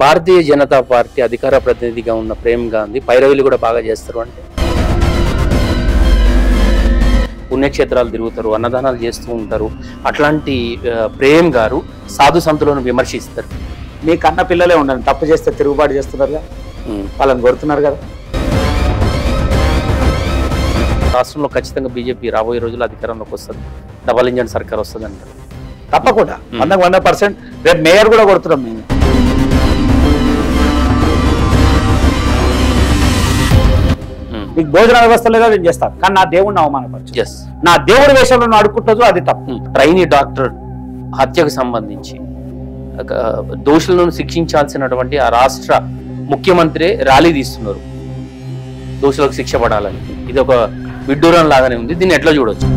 Bharatiya Janata party అధికార ప్రతినిధిగా ఉన్న ప్రేమ్ గాంధీ పైరవీలు కూడా బాగా చేస్తారు అంటే పుణ్యక్షేత్రాలు తిరుగుతారు, అన్నదానాలు చేస్తూ ఉంటారు. అట్లాంటి ప్రేమ్ గారు సాధు సంతులను విమర్శిస్తారు. మీ కన్న పిల్లలే ఉండండి, తప్పు చేస్తే తిరుగుబాటు చేస్తున్నారుగా, వాళ్ళని కొడుతున్నారు కదా. రాష్ట్రంలో ఖచ్చితంగా బీజేపీ రాబోయే రోజుల్లో అధికారంలోకి వస్తుంది, డబల్ ఇంజన్ సర్కార్ వస్తుంది అంటారు. తప్పకుండా 100%. రేపు మేయర్ కూడా కొడుతున్నాం మేము. నీకు భోజన వ్యవస్థ లేదా నేను చేస్తాను, కానీ నా దేవుడిని అవమానపరచు, నా దేవుడి వేషంలో నువ్వు అడుక్కుంటావు, అది తప్పు. ట్రైనీ డాక్టర్ హత్యకు సంబంధించి దోషులను శిక్షించాల్సినటువంటి ఆ రాష్ట్ర ముఖ్యమంత్రి ర్యాలీ తీస్తున్నారు దోషులకు శిక్ష పడాలని. ఇది ఒక విడ్డూరం లాగానే ఉంది. దీన్ని ఎట్లా చూడొచ్చు?